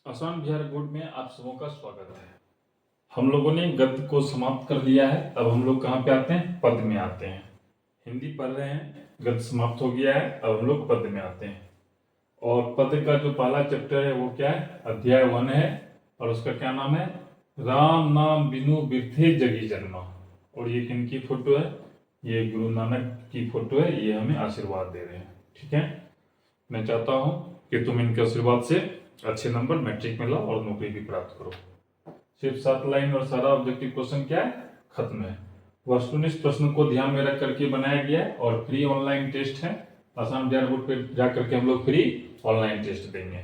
आसान बिहार बोर्ड में आप सबों का स्वागत है। हम लोगों ने गद्य को समाप्त कर लिया है। अब हम लोग कहाँ पे आते हैं? पद में आते हैं। हिंदी पढ़ रहे हैं, गद्य समाप्त हो गया है, अब हम लोग पद में आते हैं। और पद का जो पहला चैप्टर है वो क्या है? अध्याय 1 है और उसका क्या नाम है? राम नाम बिनु बिरथे जगी जन्मा। और ये किनकी फोटो है? ये गुरु नानक की फोटो है। ये हमें आशीर्वाद दे रहे हैं। ठीक है, मैं चाहता हूँ कि तुम इनके आशीर्वाद से अच्छे नंबर मैट्रिक में लाओ और नौकरी भी प्राप्त करो। सिर्फ 7 लाइन और सारा ऑब्जेक्टिव क्वेश्चन क्या है? खत्म है। वस्तुनिष्ठ प्रश्न को ध्यान में रख करके बनाया गया है और फ्री ऑनलाइन टेस्ट है। आसान बिहार बोर्ड पे जा करके हम लोग फ्री ऑनलाइन टेस्ट देंगे।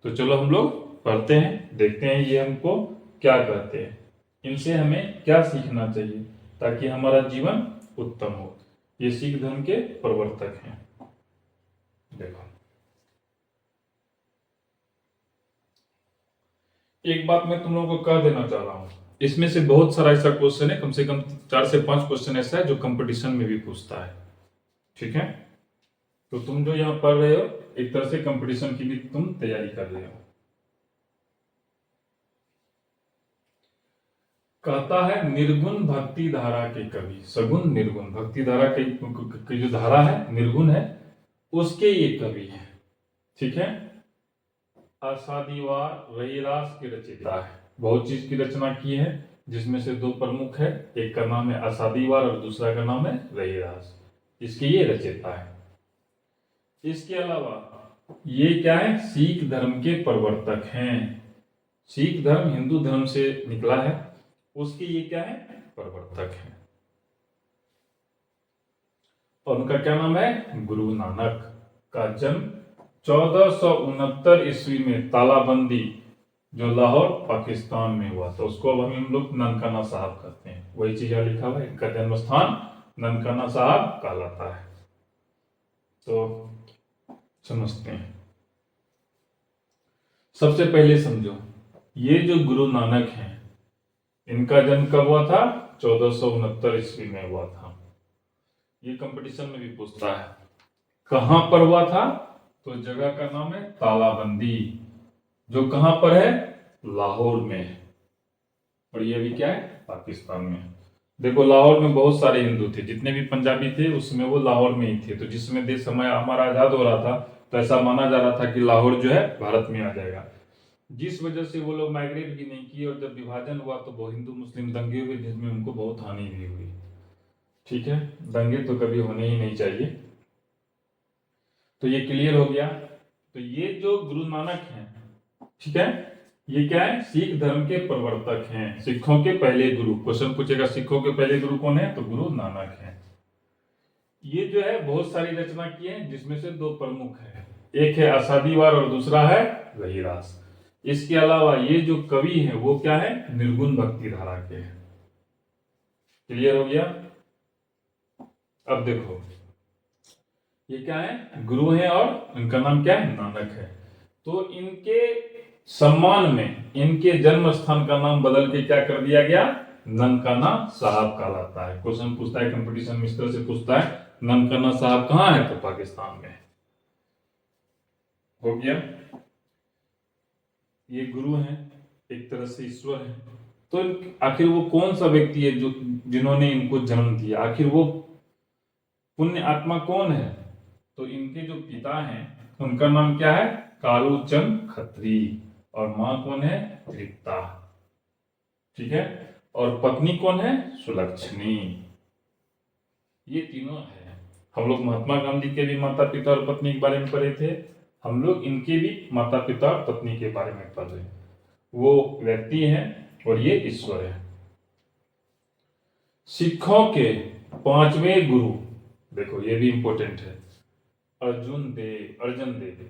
तो चलो हम लोग पढ़ते हैं, देखते हैं ये हमको क्या कहते हैं, इनसे हमें क्या सीखना चाहिए ताकि हमारा जीवन उत्तम हो। ये सिख धर्म के प्रवर्तक हैं। देखो, एक बात मैं तुम लोगों को कह देना चाह रहा हूं, इसमें से बहुत सारा ऐसा क्वेश्चन है, कम से कम 4 से 5 क्वेश्चन ऐसा है जो कंपटीशन में भी पूछता है। ठीक है, तो तुम जो यहाँ पढ़ रहे हो एक तरह से कंपटीशन की भी तुम तैयारी कर रहे हो। कहता है निर्गुण भक्ति धारा के कवि, सगुण निर्गुण भक्ति धारा की जो धारा है निर्गुण है उसके ये कवि है। ठीक है, असादीवार रहीरास की रचयिता है। बहुत चीज की रचना की है जिसमें से 2 प्रमुख है, एक का नाम है असादीवार और दूसरा का नाम है रहीरास। इसके ये रचयिता है। इसके अलावा ये क्या है? सिख धर्म के प्रवर्तक हैं। सिख धर्म हिंदू धर्म से निकला है, उसके ये क्या है? प्रवर्तक हैं। और उनका क्या नाम है? गुरु नानक। का जन्म 1469 ईस्वी में तालाबंदी जो लाहौर पाकिस्तान में हुआ था, उसको अब हम लोग ननकाना साहब कहते हैं। वही चीज यहाँ लिखा हुआ है, इनका जन्म स्थान ननकाना साहब कहलाता है। तो समझते हैं, सबसे पहले समझो ये जो गुरु नानक हैं इनका जन्म कब हुआ था? 1469 ईस्वी में हुआ था। ये कंपटीशन में भी पूछता है। कहां पर हुआ था? तो जगह का नाम है तालाबंदी, जो कहां पर है? लाहौर में है। और ये भी क्या है? पाकिस्तान में। देखो लाहौर में बहुत सारे हिंदू थे, जितने भी पंजाबी थे उसमें वो लाहौर में ही थे। तो जिस समय देश समय हमारा आजाद हो रहा था तो ऐसा माना जा रहा था कि लाहौर जो है भारत में आ जाएगा। जिस वजह से वो लोग माइग्रेट भी नहीं किए और जब विभाजन हुआ तो वो हिंदू मुस्लिम दंगे हुए जिसमें उनको बहुत हानि भी हुई। ठीक है, दंगे तो कभी होने ही नहीं चाहिए। तो ये क्लियर हो गया। तो ये जो गुरु नानक हैं, ठीक है, ये क्या है? सिख धर्म के प्रवर्तक हैं, सिखों के पहले गुरु। क्वेश्चन पूछेगा सिखों के पहले गुरु कौन है? तो गुरु नानक है। ये जो है बहुत सारी रचना की है जिसमें से 2 प्रमुख है, एक है असादीवार और दूसरा है रहीरास। इसके अलावा ये जो कवि है वो क्या है? निर्गुण भक्ति धारा के हैं। क्लियर हो गया? अब देखो ये क्या है? गुरु है और इनका नाम क्या है? नानक है। तो इनके सम्मान में इनके जन्म स्थान का नाम बदल के क्या कर दिया गया? ननकाना साहब कहलाता है। क्वेश्चन पूछता है कंपटीशन में इस तरह से पूछता है, ननकाना साहब कहां है? तो पाकिस्तान में। हो गया। ये गुरु हैं, एक तरह से ईश्वर है। तो आखिर वो कौन सा व्यक्ति है जो जिन्होंने इनको जन्म दिया? आखिर वो पुण्य आत्मा कौन है? तो इनके जो पिता हैं उनका नाम क्या है? कालूचंद खत्री। और मां कौन है? तृप्ता। ठीक है, और पत्नी कौन है? सुलक्षणी। ये तीनों है। हम लोग महात्मा गांधी के भी माता पिता और पत्नी के बारे में पढ़े थे, हम लोग इनके भी माता पिता और पत्नी के बारे में पढ़ रहे हैं। वो व्यक्ति हैं और ये ईश्वर है। सिखों के 5वें गुरु, देखो ये भी इंपॉर्टेंट है, अर्जुन देव।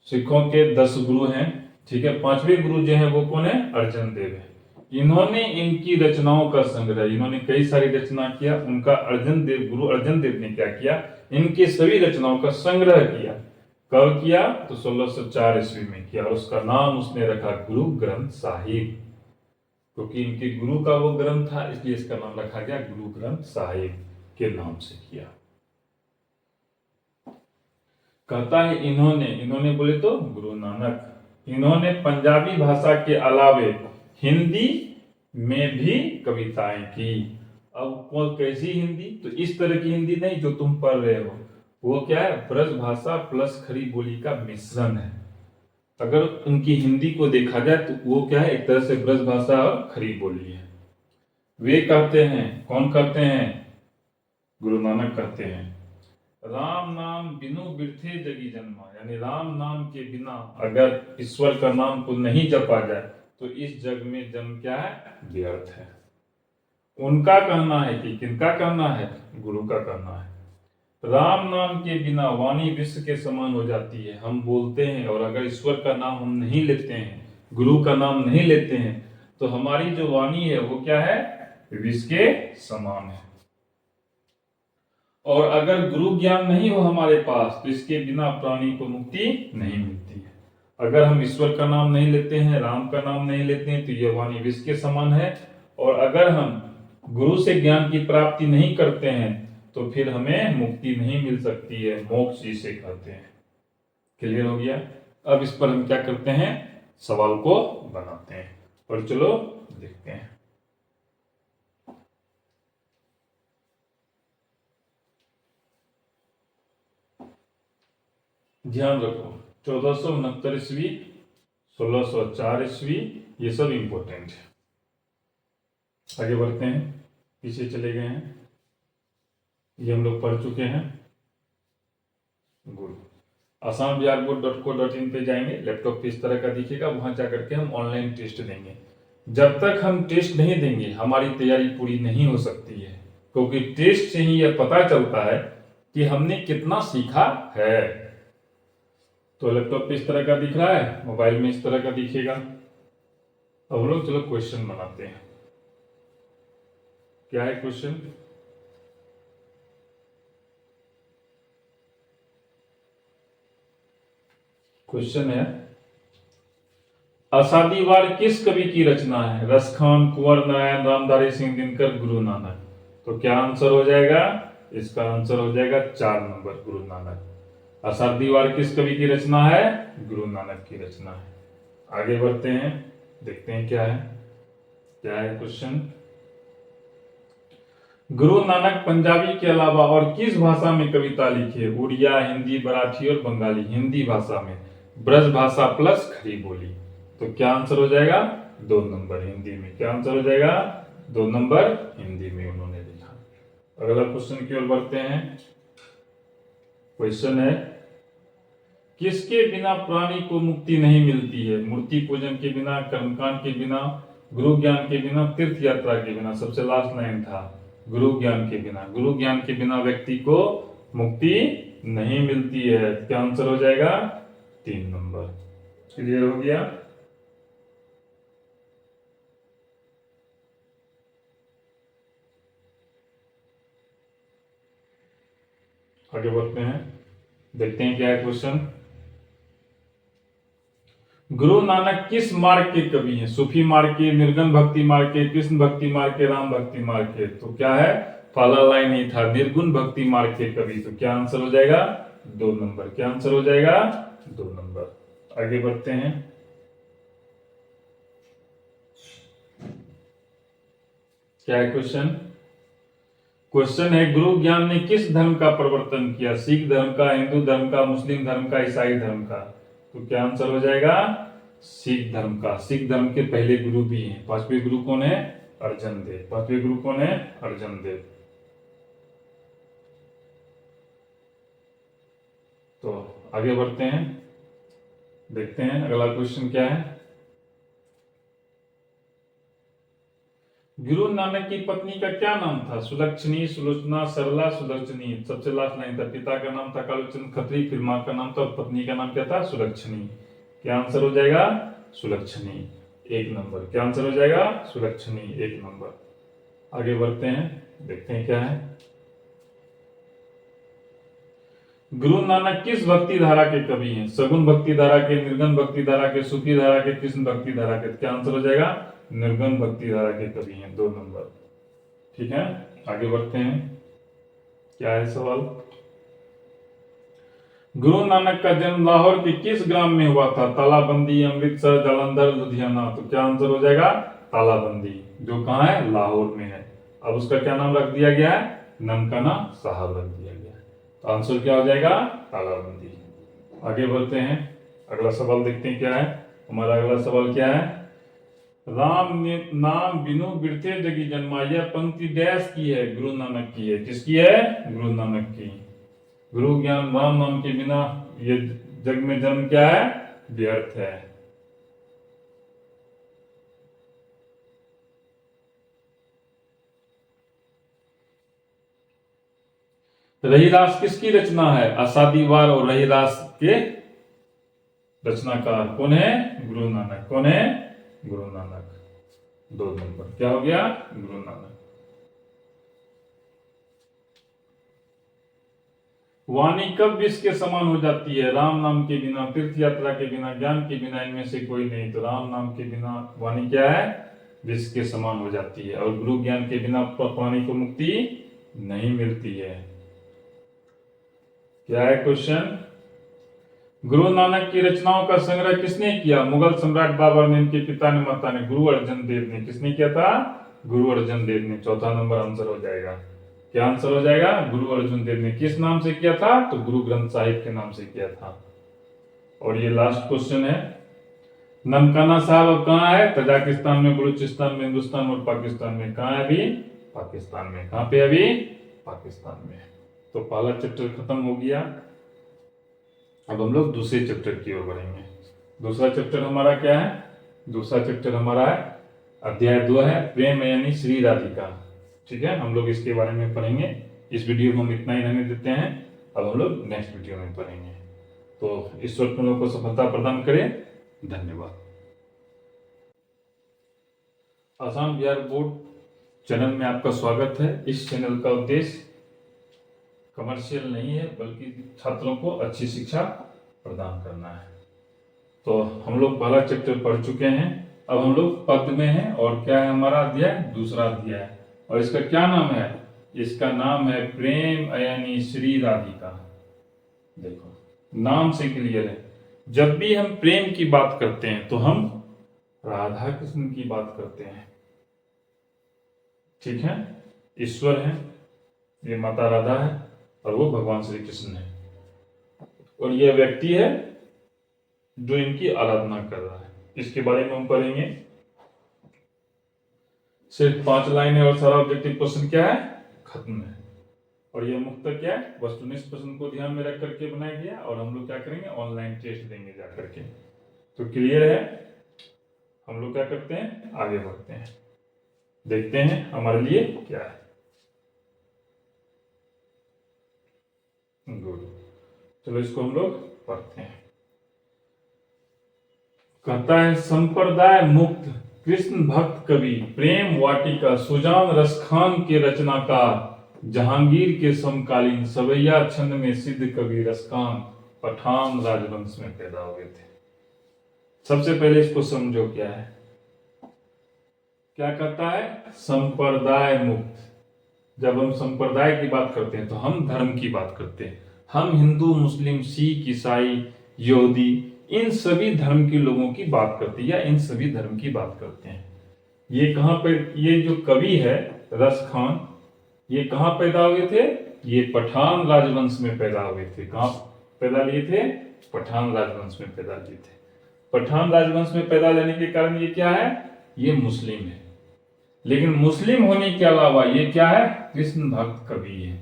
सिखों के 10 गुरु हैं, ठीक है। 5वें गुरु जो है वो कौन है? अर्जुन देव है। इन्होंने इनकी रचनाओं का संग्रह, इन्होंने कई सारी रचना किया। उनका गुरु अर्जुन देव ने क्या किया? इनके सभी रचनाओं का संग्रह किया। कब किया? तो 1604 ईस्वी में किया। और उसका नाम उसने रखा गुरु ग्रंथ साहिब, क्योंकि इनके गुरु का वो ग्रंथ था, इसलिए इसका नाम रखा गया गुरु ग्रंथ साहिब के नाम से किया। कहता है इन्होंने बोले तो गुरु नानक इन्होंने पंजाबी भाषा के अलावे हिंदी में भी कविताएं की। अब कौन कैसी हिंदी? तो इस तरह की हिंदी नहीं जो तुम पढ़ रहे हो, वो क्या है, ब्रज भाषा प्लस खड़ी बोली का मिश्रण है। अगर उनकी हिंदी को देखा जाए तो वो क्या है, एक तरह से ब्रज भाषा और खड़ी बोली है। वे कहते हैं, कौन कहते हैं? गुरु नानक कहते हैं, राम नाम बिनु बिरथे जगी जन्मा, यानी राम नाम के बिना अगर ईश्वर का नाम को नहीं जपा जाए तो इस जग में जन्म क्या है, व्यर्थ है। उनका कहना है कि किनका कहना है? गुरु का कहना है। राम नाम के बिना वाणी विश्व के समान हो जाती है। हम बोलते हैं और अगर ईश्वर का नाम हम नहीं लेते हैं, गुरु का नाम नहीं लेते हैं, तो हमारी जो वाणी है वो क्या है, विश्व के समान है। और अगर गुरु ज्ञान नहीं हो हमारे पास तो इसके बिना प्राणी को मुक्ति नहीं मिलती है। अगर हम ईश्वर का नाम नहीं लेते हैं, राम का नाम नहीं लेते हैं, तो यह वाणी विश्व के समान है। और अगर हम गुरु से ज्ञान की प्राप्ति नहीं करते हैं तो फिर हमें मुक्ति नहीं मिल सकती है, मोक्ष जिसे कहते हैं। क्लियर हो गया? अब इस पर हम क्या करते हैं, सवाल को बनाते हैं और चलो देखते हैं। ध्यान रखो, 1469 ईस्वी, 1604 ईस्वी, ये सब इंपॉर्टेंट है। आगे बढ़ते हैं, पीछे चले गए हैं, ये हम लोग पढ़ चुके हैं। गुड। आसाम बिहार बोर्ड.co.in पे जाएंगे, लैपटॉप पे इस तरह का दिखेगा, वहां जाकर के हम ऑनलाइन टेस्ट देंगे। जब तक हम टेस्ट नहीं देंगे हमारी तैयारी पूरी नहीं हो सकती है, क्योंकि टेस्ट से ही यह पता चलता है कि हमने कितना सीखा है। तो लैपटॉप पे इस तरह का दिख रहा है, मोबाइल में इस तरह का दिखेगा। अब हम लोग चलो क्वेश्चन बनाते हैं। क्या है क्वेश्चन? क्वेश्चन है, आषाढ़ी वार किस कवि की रचना है? रसखान, कुंवर नारायण, रामधारी सिंह दिनकर, गुरु नानक। तो क्या आंसर हो जाएगा? इसका आंसर हो जाएगा 4 नंबर, गुरु नानक। आषाढ़ी वार किस कवि की रचना है? गुरु नानक की रचना है। आगे बढ़ते हैं, देखते हैं क्या है। क्या है क्वेश्चन? गुरु नानक पंजाबी के अलावा और किस भाषा में कविता लिखे? उड़िया, हिंदी, मराठी और बंगाली। हिंदी भाषा में, ब्रज भाषा प्लस खड़ी बोली। तो क्या आंसर हो जाएगा? 2 नंबर हिंदी में। क्या आंसर हो जाएगा? 2 नंबर हिंदी में उन्होंने लिखा। अगला क्वेश्चन की ओर बढ़ते हैं। क्वेश्चन है, किसके बिना प्राणी को मुक्ति नहीं मिलती है? मूर्ति पूजन के बिना, कर्मकांड के बिना, गुरु ज्ञान के बिना, तीर्थ यात्रा के बिना। सबसे लास्ट लाइन था गुरु ज्ञान के बिना। गुरु ज्ञान के बिना व्यक्ति को मुक्ति नहीं मिलती है। क्या आंसर हो जाएगा? 3 नंबर। क्लियर हो गया? आगे बढ़ते हैं, देखते हैं क्या है क्वेश्चन। गुरु नानक किस मार्ग के कवि हैं? सूफी मार्ग के, निर्गुण भक्ति मार्ग के, कृष्ण भक्ति मार्ग के, राम भक्ति मार्ग के। तो क्या है? पहला लाइन ही था, निर्गुण भक्ति मार्ग के कवि। तो क्या आंसर हो जाएगा? 2 नंबर। क्या आंसर हो जाएगा? 2 नंबर। आगे बढ़ते हैं, क्या है क्वेश्चन? क्वेश्चन है, गुरु ज्ञान ने किस धर्म का प्रवर्तन किया? सिख धर्म का, हिंदू धर्म का, मुस्लिम धर्म का, ईसाई धर्म का। तो क्या आंसर हो जाएगा? सिख धर्म का। सिख धर्म के पहले गुरु भी हैं। 5वें गुरु कौन है? अर्जन देव। 5वें गुरु कौन है? अर्जन देव। तो आगे बढ़ते हैं, देखते हैं अगला क्वेश्चन क्या है। गुरु नानक की पत्नी का क्या नाम था? सुलक्षणी, सुलोचना, सरला, सुदर्शनी। सबसे लास्ट लाइन था, पिता का नाम था कालूचंद खत्री, फिर मां का नाम था और पत्नी का नाम क्या था? सुलक्षणी। क्या आंसर हो जाएगा? सुलक्षणी। 1 नंबर। क्या आंसर हो जाएगा? सुलक्षणी। 1 नंबर। आगे बढ़ते हैं, देखते हैं क्या है। गुरु नानक किस भक्ति धारा के कवि हैं? सगुन भक्ति धारा के, निर्गुण भक्ति धारा के, सूफी धारा के, कृष्ण भक्ति धारा के। क्या आंसर हो जाएगा? निर्गुण भक्ति धारा के कवि हैं। 2 नंबर। ठीक है, आगे बढ़ते हैं, क्या है सवाल। गुरु नानक का जन्म लाहौर के किस ग्राम में हुआ था? तालाबंदी, अमृतसर, जालंधर, लुधियाना। तो क्या आंसर हो जाएगा? तालाबंदी, जो कहाँ है? लाहौर में है। अब उसका क्या नाम रख दिया गया है? ननकाना साहब रख दिया गया है। तो आंसर क्या हो जाएगा? तालाबंदी। आगे बढ़ते हैं, अगला सवाल देखते हैं क्या है। हमारा अगला सवाल क्या है? राम ने नाम बिनु बिरथे जगी जन्मा। यह पंक्ति डैश की है? गुरु नानक की है। किसकी है? गुरु नानक की। गुरु ज्ञान राम नाम के बिना ये जग में जन्म क्या है? व्यर्थ है। रहीरास किसकी रचना है? आसादीवार और रहीरास के रचनाकार कौन है? गुरु नानक। कौन है? गुरु नानक। 2 नंबर क्या हो गया? गुरु नानक। वाणी कब विष के समान हो जाती है? राम नाम के बिना, तीर्थ यात्रा के बिना, ज्ञान के बिना, इनमें से कोई नहीं। तो राम नाम के बिना वाणी क्या है? विष के समान हो जाती है। और गुरु ज्ञान के बिना वाणी को मुक्ति नहीं मिलती है। क्या है क्वेश्चन? गुरु नानक की रचनाओं का संग्रह किसने किया? मुगल सम्राट बाबर ने, इनके पिता ने, माता ने, गुरु अर्जन देव ने। किसने किया था? गुरु अर्जन देव ने। चौथा नंबर आंसर हो जाएगा। क्या आंसर हो जाएगा? गुरु अर्जुन देव ने। किस नाम से किया था? तो गुरु ग्रंथ साहिब के नाम से किया था। और ये लास्ट क्वेश्चन है, ननकाना साहब अब कहाँ है? तजाकिस्तान में, बलूचिस्तान में, हिंदुस्तान और पाकिस्तान में। कहाँ है अभी? पाकिस्तान में। कहाँ पे अभी? पाकिस्तान में। तो पहला चैप्टर खत्म हो गया। अब हम लोग दूसरे चैप्टर की ओर बढ़ेंगे। दूसरा चैप्टर हमारा क्या है? दूसरा चैप्टर हमारा है अध्याय 2 है, प्रेम यानी श्री राधिका। ठीक है, हम लोग इसके बारे में पढ़ेंगे। इस वीडियो में हम इतना ही रहने देते हैं। अब हम लोग नेक्स्ट वीडियो में पढ़ेंगे। तो ईश्वर तुम लोग को सफलता प्रदान करे। धन्यवाद। आसाम बिहार बोर्ड चैनल में आपका स्वागत है। इस चैनल का उद्देश्य कमर्शियल नहीं है, बल्कि छात्रों को अच्छी शिक्षा प्रदान करना है। तो हम लोग पहला चैप्टर पढ़ चुके हैं। अब हम लोग पद में हैं। और क्या है हमारा अध्याय? दूसरा अध्याय। और इसका क्या नाम है? इसका नाम है प्रेम यानी श्री राधिका। देखो, नाम से क्लियर है। जब भी हम प्रेम की बात करते हैं तो हम राधा कृष्ण की बात करते हैं। ठीक है, ईश्वर है, ये माता राधा है, और वो भगवान श्री कृष्ण है। और यह व्यक्ति है जो इनकी आराधना कर रहा है। इसके बारे में हम पढ़ेंगे। सिर्फ 5 लाइन है और सारा ऑब्जेक्टिव क्वेश्चन क्या है? खत्म है। और यह मुख्यतः क्या है? वस्तुनिष्ठ प्रश्न को ध्यान में रख करके बनाया गया। और हम लोग क्या करेंगे? ऑनलाइन टेस्ट देंगे जा करके। तो क्लियर है? हम लोग क्या करते हैं? आगे बढ़ते हैं, देखते हैं हमारे लिए क्या है। गुड, चलो इसको हम लोग पढ़ते हैं। कहता है, संप्रदाय मुक्त कृष्ण भक्त कवि, प्रेम वाटिका सुजान रसखान के रचनाकार, जहांगीर के समकालीन, सवैया छंद में सिद्ध कवि रसखान, पठान राजवंश में पैदा हुए थे। सबसे पहले इसको समझो क्या है। क्या कहता है? संप्रदाय मुक्त। जब हम संप्रदाय की बात करते हैं तो हम धर्म की बात करते हैं। हम हिंदू, मुस्लिम, सिख, ईसाई, यहूदी, इन सभी धर्म के लोगों की बात करते हैं, या इन सभी धर्म की बात करते हैं। ये कहां पर, ये जो कवि है रस खान, ये कहां पैदा हुए थे? ये पठान राजवंश में पैदा हुए थे। कहां पैदा लिए थे? पठान राजवंश में पैदा लिए थे। पठान राजवंश में पैदा लेने के कारण ये क्या है? ये मुस्लिम है। लेकिन मुस्लिम होने के अलावा ये क्या है? कृष्ण भक्त कवि है।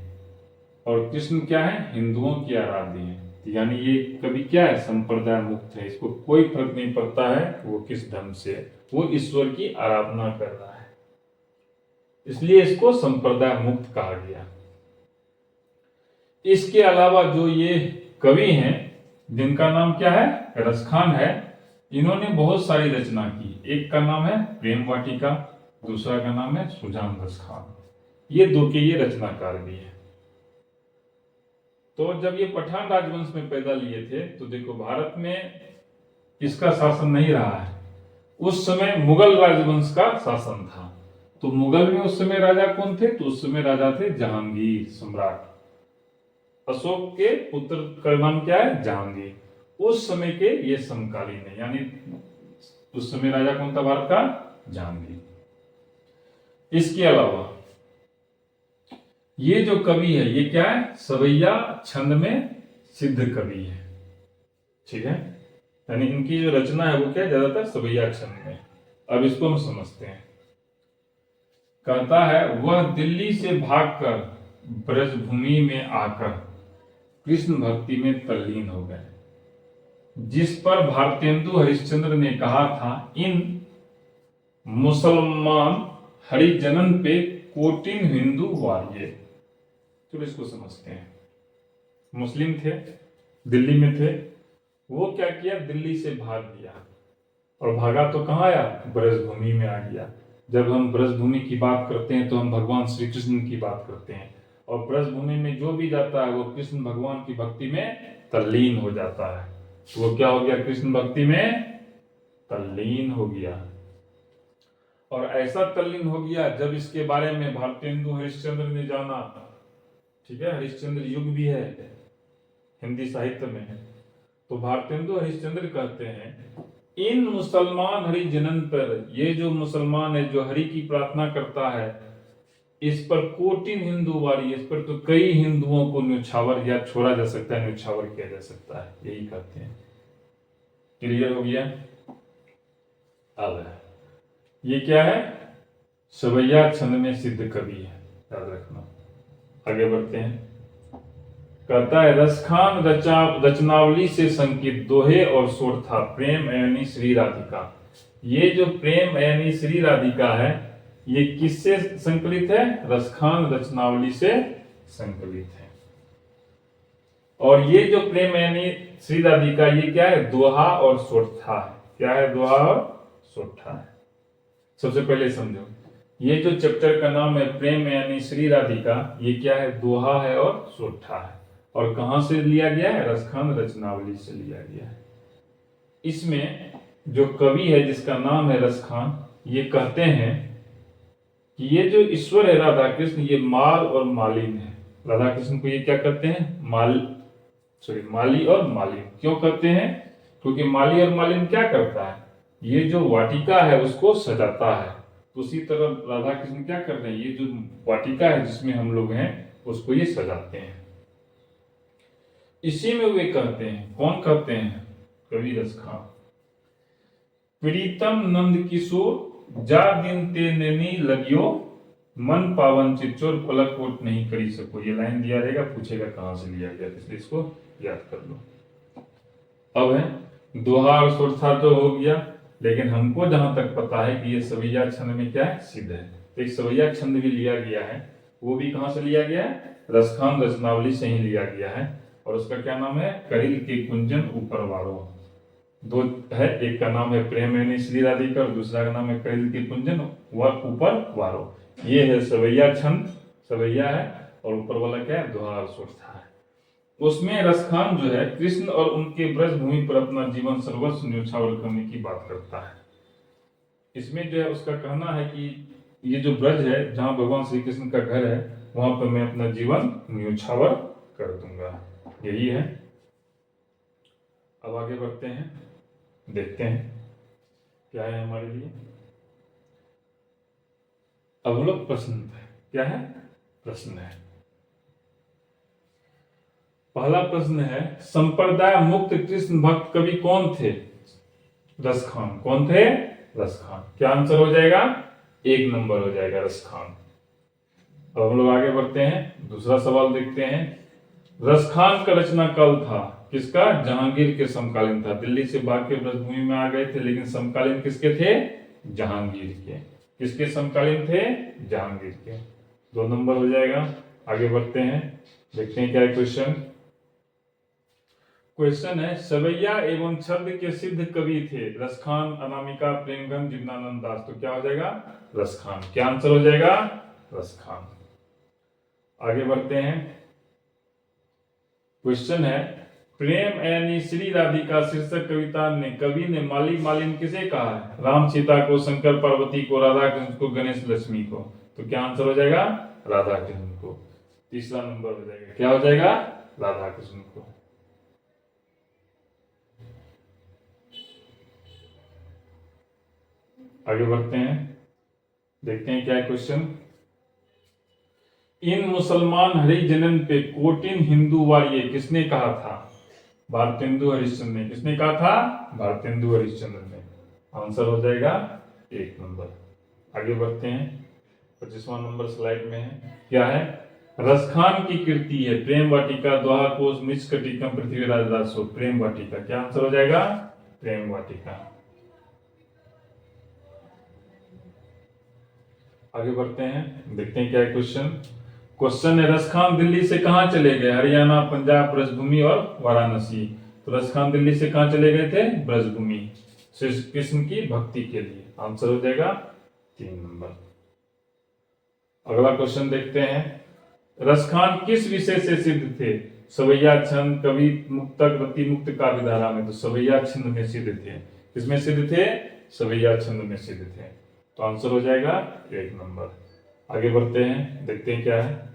और कृष्ण क्या है? हिंदुओं की आराध्य है। यानी ये कवि क्या है? संप्रदाय मुक्त है। इसको कोई फर्क नहीं पड़ता है वो किस धर्म से है, वो ईश्वर की आराधना कर रहा है, इसलिए इसको संप्रदाय मुक्त कहा गया। इसके अलावा जो ये कवि हैं जिनका नाम क्या है? रसखान है, इन्होंने बहुत सारी रचना की। एक का नाम है प्रेम वाटिका, दूसरा का नाम है सुजान रसखान। ये दो के ये रचनाकार भी है। तो जब ये पठान राजवंश में पैदा लिए थे तो देखो, भारत में इसका शासन नहीं रहा है। उस समय मुगल राजवंश का शासन था। तो मुगल में उस समय राजा कौन थे? तो उस समय राजा थे जहांगीर सम्राट अशोक के पुत्र का नाम क्या है? जहांगीर। उस समय के ये समकालीन है, यानी उस समय राजा कौन था भारत का? जहांगीर। इसके अलावा ये जो कवि है ये क्या है? सवैया छंद में सिद्ध कवि है, ठीक है। यानी इनकी जो रचना है वो क्या है? ज्यादातर सवैया छंद में। अब इसको हम समझते हैं। कहता है वह दिल्ली से भागकर ब्रजभूमि में आकर कृष्ण भक्ति में तल्लीन हो गए, जिस पर भारतेंदु हरिश्चंद्र ने कहा था इन मुसलमान हरिजनन पे कोटिन हिंदू वारिये। चलो इसको समझते हैं। मुस्लिम थे, दिल्ली में थे, वो क्या किया? दिल्ली से भाग गया, और भागा तो कहाँ आया? ब्रजभूमि में आ गया। जब हम ब्रजभूमि की बात करते हैं तो हम भगवान श्री कृष्ण की बात करते हैं, और ब्रजभूमि में जो भी जाता है वो कृष्ण भगवान की भक्ति में तल्लीन हो जाता है। तो वो क्या हो गया? कृष्ण भक्ति में तल्लीन हो गया। और ऐसा तल्लीन हो गया जब इसके बारे में भारतेंदु हरिश्चंद्र ने जाना, ठीक है, हरिश्चंद्र युग भी है हिंदी साहित्य में, तो भारतेंदु हरिश्चंद्र कहते हैं इन मुसलमान हरिजनन पर, ये जो मुसलमान है जो हरि की प्रार्थना करता है, इस पर कोटिन हिंदू वारी, इस पर तो कई हिंदुओं को न्यौछावर या छोड़ा जा सकता है, न्यौछावर किया जा सकता है, यही कहते हैं। क्लियर हो गया? अब ये क्या है? सवैया छंद में सिद्ध कवि है, याद रखना। आगे बढ़ते हैं। कहता है रसखान रचनावली से संकित दोहे और सोर था प्रेम यानी श्री राधिका। ये जो प्रेम यानी श्री राधिका है ये किससे संकलित है? रसखान रचनावली से संकलित है। और ये जो प्रेम यानी श्री राधिका ये क्या है? दोहा और सोरठा है। क्या है? दोहा और सोरठा है। सबसे पहले समझो, ये जो चैप्टर का नाम है प्रेम यानी श्री राधिका, ये क्या है? दोहा है और सोरठा है। और कहां से लिया गया है? रसखान रचनावली से लिया गया है। इसमें जो कवि है जिसका नाम है रसखान, ये कहते हैं कि ये जो ईश्वर है राधा कृष्ण, ये माल और मालिन है। राधा कृष्ण को ये क्या करते हैं? माली और मालिन। क्यों करते हैं? क्योंकि माली और मालिन क्या करता है? ये जो वाटिका है उसको सजाता है। तो उसी तरह राधा कृष्ण क्या कर रहे हैं? ये जो वाटिका है जिसमें हम लोग हैं उसको ये सजाते हैं। इसी में वे कहते हैं, कौन कहते हैं? कवि रसखान। प्रीतम नंद किशोर जा दिन ते नैनी लगियो, मन पावन चिचोर पलक कोट नहीं करी सको। ये लाइन दिया रहेगा, पूछेगा कहां से लिया गया, इसलिए इसको याद कर लो। अब है दोहा और सोरठा तो हो गया, लेकिन हमको जहां तक पता है कि ये सवैया छंद में क्या है? सिद्ध है। तो एक सवैया छंद भी लिया गया है, वो भी कहां से लिया गया है? रसखान रचनावली से ही लिया गया है। और उसका क्या नाम है? करिल के कुंजन ऊपर वारो। दो है, एक का नाम है प्रेम यानी श्री राधिका और दूसरा का नाम है करिल के कुंजन ऊपर वारो। ये है सवैया छंद, सवैया है, और ऊपर वाला क्या है? दोहा और सोरठा है। उसमें रसखान जो है कृष्ण और उनके ब्रजभूमि पर अपना जीवन सर्वस्व न्यौछावर करने की बात करता है। इसमें जो है उसका कहना है कि ये जो ब्रज है जहां भगवान श्री कृष्ण का घर है, वहां पर मैं अपना जीवन न्यौछावर कर दूंगा, यही है। अब आगे बढ़ते हैं, देखते हैं क्या है हमारे लिए। अब हम लोग प्रश्न है, क्या है? प्रश्न है। पहला प्रश्न है संप्रदाय मुक्त कृष्ण भक्त कवि कौन थे? रसखान। कौन थे? रसखान। क्या आंसर हो जाएगा? 1 नंबर हो जाएगा, रसखान। अब हम लोग आगे बढ़ते हैं, दूसरा सवाल देखते हैं। रसखान का रचना काल था किसका? जहांगीर के समकालीन था। दिल्ली से भाग के ब्रजभूमि में आ गए थे, लेकिन समकालीन किसके थे? जहांगीर के। किसके समकालीन थे? जहांगीर के। 2 नंबर हो जाएगा। आगे बढ़ते हैं, देखते हैं क्या है क्वेश्चन। क्वेश्चन है सवैया एवं छंद के सिद्ध कवि थे रसखान, अनामिका, प्रेमगंज, जिग्नानंद दास। तो क्या हो जाएगा? रसखान। क्या आंसर हो जाएगा? रसखान। आगे बढ़ते हैं, क्वेश्चन है प्रेम यानी श्री राधिका शीर्षक कविता ने कवि ने माली मालिन किसे कहा है? राम सीता को, शंकर पार्वती को, राधा कृष्ण को, गणेश लक्ष्मी को। तो क्या आंसर हो जाएगा? राधा कृष्ण को। तीसरा नंबर हो जाएगा, क्या हो जाएगा? राधा कृष्ण को। आगे बढ़ते हैं, देखते हैं क्या है क्वेश्चन। इन मुसलमान हरिजनन पे कोटिन हिंदू वारिये किसने कहा था? भारतेंदु हरिश्चंद्र ने। किसने कहा था? भारतेंदु हरिश्चंद्र ने। आंसर हो जाएगा 1 नंबर। आगे बढ़ते हैं, 25वां नंबर स्लाइड में है, क्या है? रसखान की कृति है प्रेम वाटिका, दोहा कोश, मृच्छकटिकम, पृथ्वीराज राजसो। प्रेम वाटिका। क्या आंसर हो जाएगा? प्रेम वाटिका। आगे बढ़ते हैं, देखते हैं क्या है क्वेश्चन। क्वेश्चन है, रसखान दिल्ली से कहां चले गए? हरियाणा, पंजाब, ब्रजभूमि और वाराणसी। तो रसखान दिल्ली से कहां चले गए थे? ब्रजभूमि, श्री कृष्ण की भक्ति के लिए। आंसर हो जाएगा 3 नंबर। अगला क्वेश्चन देखते हैं, रसखान किस विषय से सिद्ध थे? सवैया छंद, कवि मुक्तक, रति मुक्त, काव्य धारा में। तो सवैया छंद में सिद्ध थे। किसमें सिद्ध थे? सवैया छंद में सिद्ध थे। तो आंसर हो जाएगा 1 नंबर। आगे बढ़ते हैं, देखते हैं क्या है।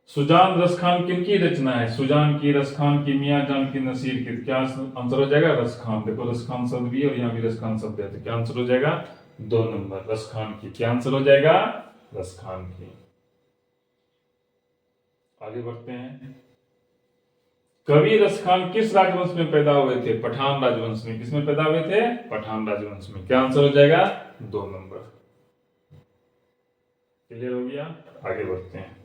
सुजान रसखान किनकी रचना है? सुजान की, रसखान की, मियां जान की, नसीर की। क्या आंसर हो जाएगा? रसखान। देखो रसखान शब्द भी और यहाँ भी रसखान शब्द है, तो क्या आंसर हो जाएगा? 2 नंबर, रसखान की। क्या आंसर हो जाएगा? रसखान की। आगे बढ़ते हैं, कवि रसखान किस राजवंश में पैदा हुए थे? पठान राजवंश में। किसमें पैदा हुए थे? पठान राजवंश में। क्या आंसर हो जाएगा? 2 नंबर। क्लियर हो गया? आगे बढ़ते हैं,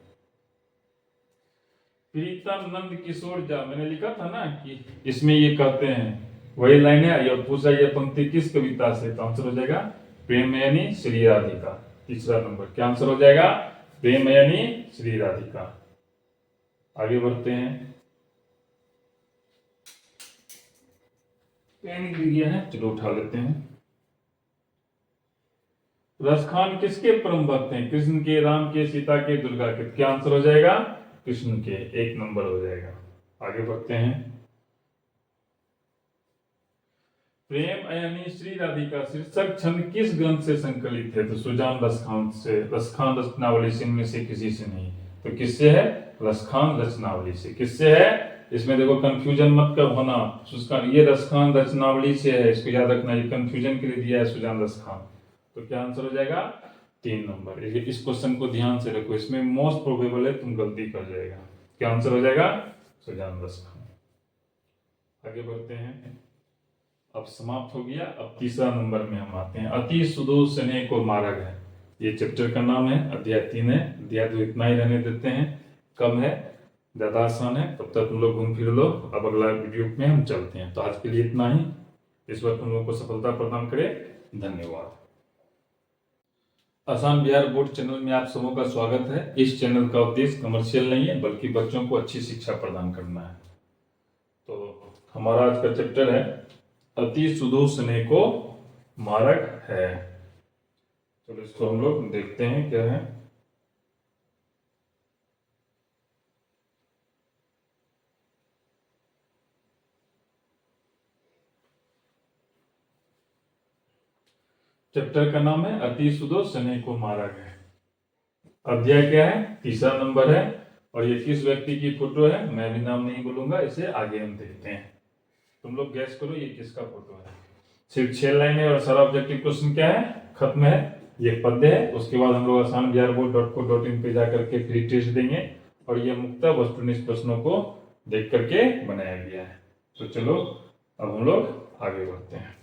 प्रीतम नंद किशोर झा, मैंने लिखा था ना कि इसमें ये कहते हैं, वही लाइन है। और पूछा ये पंक्ति किस कविता से? तो आंसर हो जाएगा प्रेमयनी श्री राधिका। तीसरा नंबर। क्या आंसर हो जाएगा? प्रेमयनी श्री राधिका। आगे बढ़ते हैं, पेन गिर गया है, चलो उठा लेते हैं। रसखान किसके परम भक्त हैं? कृष्ण के, राम के, सीता के, दुर्गा के। क्या आंसर हो जाएगा? कृष्ण के। 1 नंबर हो जाएगा। आगे बढ़ते हैं, प्रेम अयनी श्री राधिका शीर्षक छंद किस ग्रंथ से संकलित है? तो सुजान रसखान से, रसखान रचनावली से, इनमें से किसी से नहीं। तो किससे है? रसखान रचनावली से। किससे है? इसमें देखो कंफ्यूजन मत कर होना, उसका ये रसखान रचनावली से है, इसको याद रखना, ये कंफ्यूजन के लिए दिया है सुजान रसखान। तो क्या आंसर हो जाएगा? 3 नंबर। इस क्वेश्चन को ध्यान से रखो, इसमें मोस्ट प्रोबेबल है तुम गलती कर जाएगा। क्या आंसर हो जाएगा? सुजान रसखान। आगे बढ़ते हैं, अब समाप्त हो गया। अब तीसरा नंबर में हम आते हैं, अति सुदोष स्नेह को मारा गया। ये चैप्टर का नाम है, अध्याय 3 है। अध्याय 2 इतना ही रहने देते हैं, कम है, ज्यादा आसान है। तब तक तुम लोग घूम फिर लो। अब अगला वीडियो में हम चलते हैं। तो आज के लिए इतना ही। इस बार तुम लोगों को सफलता प्रदान करे। धन्यवाद। आसान बिहार बोर्ड चैनल में आप सबों का स्वागत है। इस चैनल का उद्देश्य कमर्शियल नहीं है, बल्कि बच्चों को अच्छी शिक्षा प्रदान करना है। तो हमारा आज का चैप्टर है अति सुदोष स्नेह को मारक है। चलो इसको हम लोग देखते हैं क्या है। चैप्टर का नाम है अति सुदोष स्नेह को मारक है। अध्याय क्या है? तीसरा नंबर है। और ये किस व्यक्ति की फोटो है? मैं भी नाम नहीं बोलूंगा, इसे आगे हम देखते हैं। तुम लोग गैस करो ये किसका फोटो है। सिर्फ 6 लाइन है और सारा ऑब्जेक्टिव क्वेश्चन क्या है? खत्म है। ये पद्य है। उसके बाद हम लोग आसान बिहार बोर्ड.co.in पे जाकर के फ्री टेस्ट देंगे। और ये मुक्तक वस्तुनिष्ठ प्रश्नों को देख करके बनाया गया है। तो चलो अब हम लोग आगे बढ़ते हैं।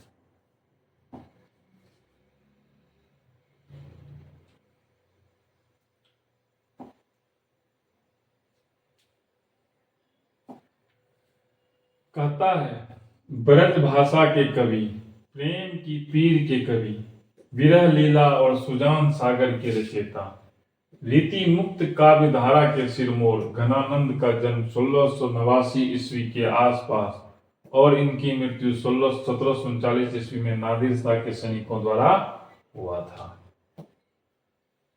कहता है, ब्रज भाषा के कवि, प्रेम की पीर के कवि, विरह लीला और सुजान सागर के रचयिता, रीति मुक्त काव्य धारा के सिरमौर घनानंद का जन्म 1689 ईस्वी के आसपास और इनकी मृत्यु 1739 ईस्वी में नादिर शाह के सैनिकों द्वारा हुआ था।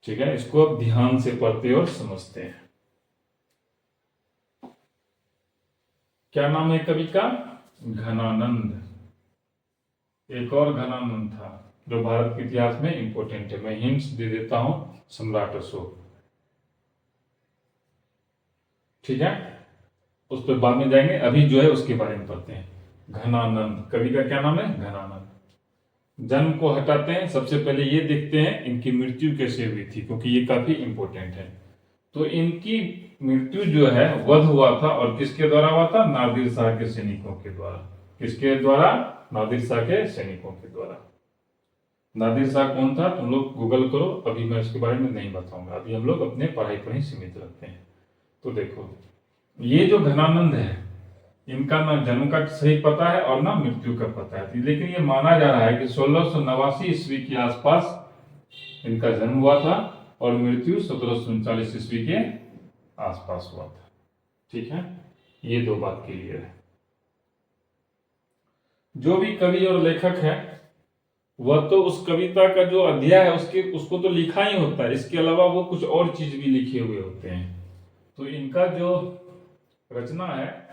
ठीक है, इसको अब ध्यान से पढ़ते और समझते हैं। क्या नाम है कवि का? घनानंद। एक और घनानंद था जो भारत के इतिहास में इंपॉर्टेंट है। मैं हिंट्स दे देता हूं, सम्राट अशोक। ठीक है, उस पर बाद में जाएंगे, अभी जो है उसके बारे में पढ़ते हैं। घनानंद कवि का क्या नाम है? घनानंद। जन्म को हटाते हैं, सबसे पहले ये देखते हैं इनकी मृत्यु कैसे हुई थी, क्योंकि ये काफी इंपॉर्टेंट है। तो इनकी मृत्यु जो है वध हुआ था, और किसके द्वारा हुआ था? नादिर शाह के सैनिकों के द्वारा। किसके द्वारा? नादिर शाह के सैनिकों के द्वारा। नादिर शाह कौन था? तुम लोग गूगल करो, अभी मैं इसके बारे में नहीं बताऊंगा, अभी हम लोग अपने पढ़ाई पर ही सीमित रखते हैं। तो देखो, ये जो घनानंद है, इनका ना जन्म का सही पता है और ना मृत्यु का पता है, लेकिन ये माना जा रहा है कि 1689 ईस्वी के आसपास इनका जन्म हुआ था और मृत्यु 1739 ईस्वी के आसपास हुआ था। ठीक है, ये दो बात क्लियर है। जो भी कवि और लेखक है वह तो उस कविता का जो अध्याय है उसको तो लिखा ही होता है, इसके अलावा वो कुछ और चीज भी लिखे हुए होते हैं। तो इनका जो रचना है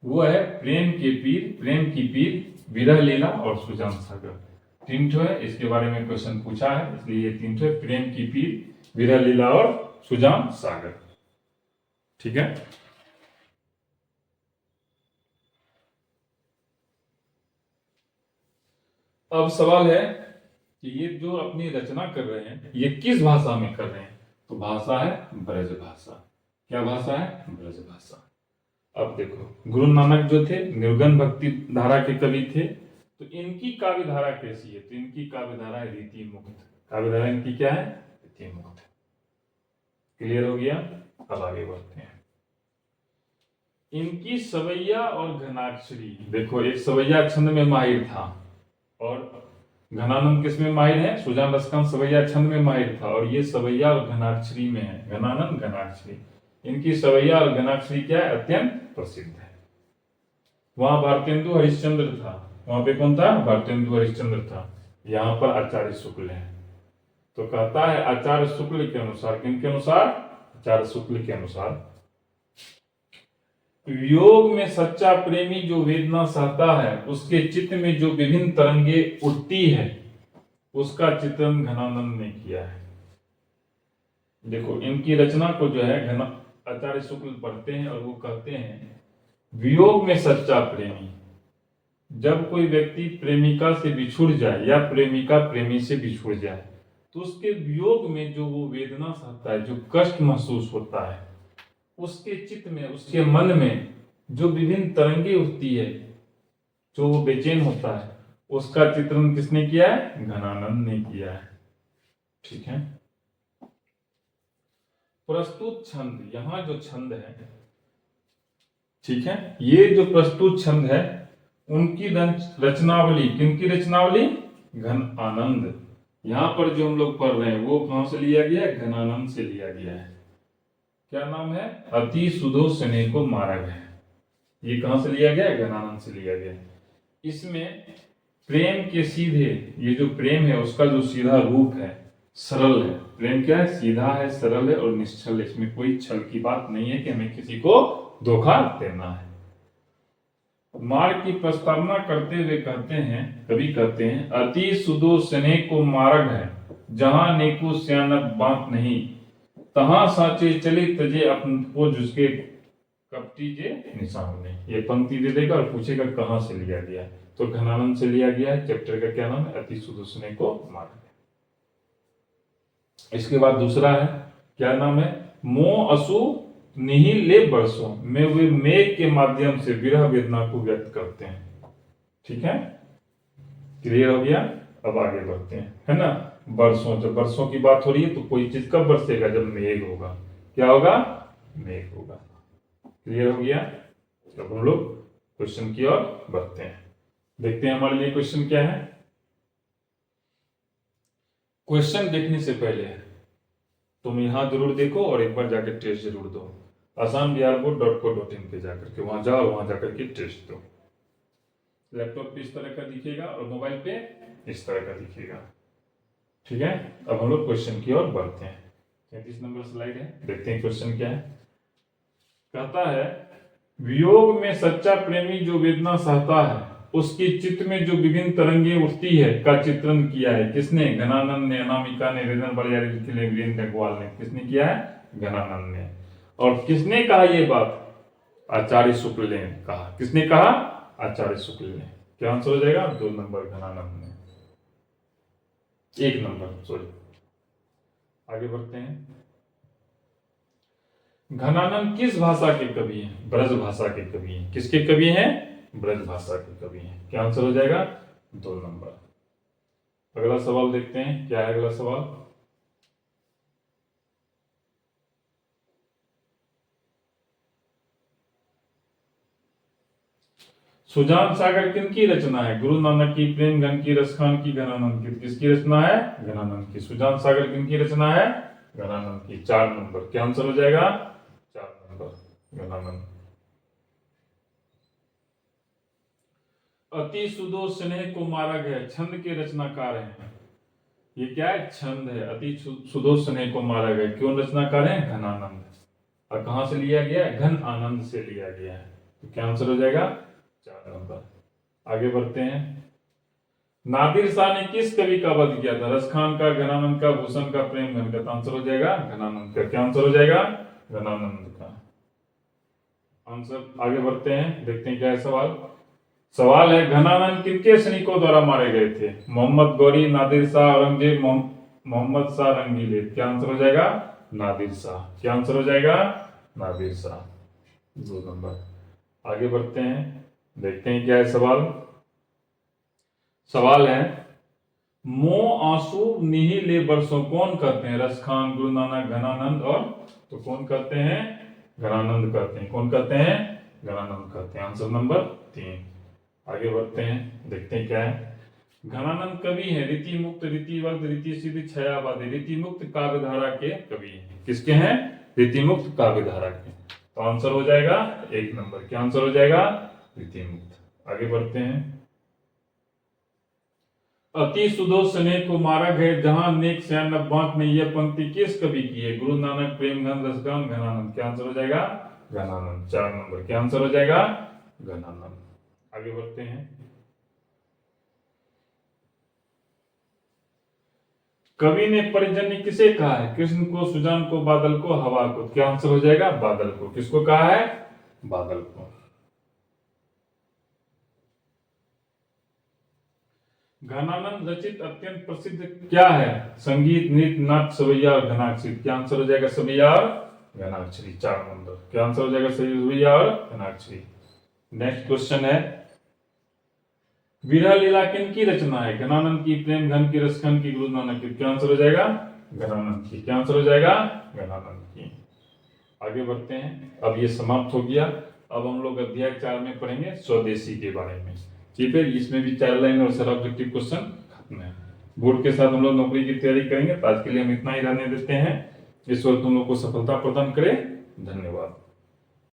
वो है प्रेम की पीर, विरह लीला और सुजान सागर। तीन ठो है, इसके बारे में क्वेश्चन पूछा है, इसलिए ये तीन ठो है, प्रेम की पीर, विरह लीला और सुजान सागर। ठीक है, अब सवाल है कि ये जो अपनी रचना कर रहे हैं ये किस भाषा में कर रहे हैं? तो भाषा है ब्रज भाषा। क्या भाषा है? ब्रज भाषा। अब देखो, गुरु नानक जो थे निर्गुण भक्ति धारा के कवि थे, तो इनकी काव्य धारा कैसी है? तो इनकी काव्य धारा है रीति मुक्त। काव्य धारा इनकी क्या है? रीति मुक्त। क्लियर हो गया? अब आगे बढ़ते हैं। इनकी सवैया और घनाक्षरी, देखो एक सवैया छंद में माहिर था और घनानंद किस में माहिर है? सुजान रसकांत सवैया छंद में माहिर था, और ये सवैया और घनाक्षरी में है। घनानंद घनाक्षरी, इनकी सवैया और घनाक्षरी क्या है? अत्यंत प्रसिद्ध है। वहां भारतेंदु हरिश्चंद्र था। वहां पे कौन था? भारतेंदु हरिश्चंद्र था। यहाँ पर आचार्य शुक्ल है। तो कहता है आचार्य शुक्ल के अनुसार, किनके अनुसार? आचार्य शुक्ल के अनुसार, वियोग में सच्चा प्रेमी जो वेदना सहता है उसके चित्त में जो विभिन्न तरंगे उठती है उसका चित्रण घनानंद ने किया है। देखो, इनकी रचना को जो है आचार्य शुक्ल पढ़ते हैं और वो कहते हैं वियोग में सच्चा प्रेमी, जब कोई व्यक्ति प्रेमिका से बिछुड़ जाए या प्रेमिका प्रेमी से बिछुड़ जाए तो उसके वियोग में जो वो वेदना सहता है, जो कष्ट महसूस होता है, उसके चित्त में, उसके मन में जो विभिन्न तरंगे उठती है, जो वो बेचैन होता है, उसका चित्रण किसने किया है? घनानंद ने किया है। ठीक है, प्रस्तुत छंद, यहां जो छंद है, ठीक है, ये जो प्रस्तुत छंद है उनकी रचनावली, किनकी रचनावली? घन आनंद। यहां पर जो हम लोग पढ़ रहे हैं वो कहां से लिया गया है? घनानंद से लिया गया है। क्या नाम है? अति सुधो स्नेह को मार्ग है। ये कहां से लिया गया है? घनानंद से लिया गया है। इसमें प्रेम के सीधे, ये जो प्रेम है उसका जो सीधा रूप है, सरल है। प्रेम क्या है? सीधा है, सरल है और निश्चल है। इसमें कोई छल की बात नहीं है कि हमें किसी को धोखा देना है। मार्ग की प्रस्तावना करते हुए कहते हैं, कवि कहते हैं, अति सुधो स्नेह को मार्ग है, जहां नेको स्यानक बात नहीं, तहां साचे चले तजे अपन को जिसके कपटी जे निशान ने। ये पंक्ति दे देगा और पूछेगा कहां से लिया गया है, तो घनानंद से लिया गया है। चैप्टर का क्या नाम है? अति सुधो स्नेह को मार्ग। इसके बाद दूसरा है, क्या नाम है? मोह असु निहिल ले बरसों में वे मेघ के माध्यम से विरह वेदना को व्यक्त करते हैं। ठीक है, क्लियर हो गया? अब आगे बढ़ते हैं, है ना। बरसों, जब बरसों की बात हो रही है तो कोई चीज कब बरसेगा? जब मेघ होगा। क्या होगा? मेघ होगा। क्लियर हो गया? अब हम लोग क्वेश्चन की ओर बढ़ते हैं, देखते हैं हमारे लिए क्वेश्चन क्या है। क्वेश्चन देखने से पहले तुम यहां जरूर देखो और एक बार जाकर टेस्ट जरूर दो। asambiharboard.co.in पे जाकर के वहां जाओ, वहां जाकर के टेस्ट दो। लैपटॉप पे इस तरह का दिखेगा और मोबाइल पे इस तरह का दिखेगा। ठीक है, अब हम लोग क्वेश्चन की ओर बढ़ते हैं। 33 नंबर स्लाइड है, देखते हैं क्वेश्चन क्या है। कहता है, वियोग में सच्चा प्रेमी जो वेदना सहता है उसके चित्त में जो विभिन्न तरंगे उठती है का चित्रण किया है। किसने? घनानंद ने, अनामिका ने, रेदन बलियारी के लिए वीरेंद्र अग्रवाल ने। किसने किया है? घनानंद ने। और किसने कहा ये बात? आचार्य शुक्ल ने कहा। किसने कहा? आचार्य शुक्ल ने। क्या आंसर हो जाएगा? 2 नंबर घनानंद ने। 1 नंबर सॉरी। आगे बढ़ते हैं। घनानंद किस भाषा के कवि हैं? ब्रज भाषा के कवि हैं। किसके कवि हैं? ब्रज भाषा के कवि हैं। क्या आंसर हो जाएगा? 2 नंबर। अगला सवाल देखते हैं, क्या है अगला सवाल। सुजान सागर किनकी रचना है? गुरु नानक की, प्रेम घन की, रसखान की, घनानंद की? किसकी रचना है? घनानंद की। सुजान सागर किनकी रचना है? घनानंद की। 4 नंबर। क्या आंसर हो जाएगा? 4 नंबर घनानंद। अति सुदो स्नेह को मारा गया छंद के रचनाकार हैं। ये क्या है? छंद है। अति सुदो स्नेह को मारा गया क्यों रचनाकार है? घनानंद। और कहां से लिया गया है? घन आनंद से लिया गया है। तो क्या आंसर हो जाएगा? 4 नंबर। आगे बढ़ते हैं। नादिर शाह ने किस कवि का वध किया था? रसखान का, घनानंद का, भूषण का, प्रेमघन का? तो आंसर हो जाएगा घनानंद का। क्या आंसर हो जाएगा? घनानंद का आंसर। आगे बढ़ते हैं, देखते हैं क्या है सवाल। सवाल है, घनानंद किनके सैनिकों द्वारा मारे गए थे? मोहम्मद गौरी, नादिर शाह, औरंगजेब, मोहम्मद शाह रंगीले? क्या आंसर हो जाएगा? नादिर शाह। क्या आंसर हो जाएगा? नादिर शाह। 2 नंबर। आगे बढ़ते हैं, देखते हैं क्या है सवाल। सवाल है, मो आंसू निहि ले बरसों कौन करते हैं? रसखान, गुरु नानक, घनानंद और? तो कौन करते हैं? घनानंद करते हैं। कौन करते हैं? घनानंद करते हैं। Answer number 3। आगे बढ़ते हैं, देखते हैं क्या है। घनानंद कवि है रीति मुक्त, रीति वक्त, रीति सिद्ध, छयावादी। रीति मुक्त काव्य धारा के कवि हैं। किसके हैं? रीति मुक्त काव्य धारा के। तो आंसर हो जाएगा 1 नंबर। क्या आंसर हो जाएगा? रीति मुक्त। आगे बढ़ते हैं। अति सुदो स्नेह को मारा गए जहां नेक श्यान बांट में यह पंक्ति किस कवि की है? गुरु नानक, प्रेमघन, रसखान, घनानंद? क्या आंसर हो जाएगा? घनानंद। 4 नंबर। क्या आंसर हो जाएगा? घनानंद। आगे बढ़ते हैं। कवि ने परिजन्य किसे कहा है? कृष्ण को, सुजान को, बादल को, हवा को? क्या आंसर हो जाएगा? बादल को। किसको कहा है? बादल को। घनानंद रचित अत्यंत प्रसिद्ध क्या है? संगीत, नृत्य, नाट्य, सवैया और घनाक्षरी? क्या आंसर हो जाएगा? सवैया और घनाक्षरी। 4 नंबर। क्या आंसर हो जाएगा? सवैया और घनाक्षरी। नेक्स्ट क्वेश्चन है, विरह लीला किनकी रचना है? घनानंद की, प्रेमघन की, रसखान की, गुरु नानक की? क्या आंसर हो जाएगा? घनानंद की। क्या आंसर हो जाएगा? घनानंद की। आगे बढ़ते हैं, अब ये समाप्त हो गया। अब हम लोग अध्याय 4 में पढ़ेंगे स्वदेशी के बारे में। ठीक है, इसमें भी 4 लाइन और सरल ऑब्जेक्टिव क्वेश्चन खत्म है। बोर्ड के साथ हम लोग नौकरी की तैयारी करेंगे। तो आज के लिए हम इतना ही रहने देते हैं। ईश्वर तुम लोग को सफलता प्रदान करे। धन्यवाद।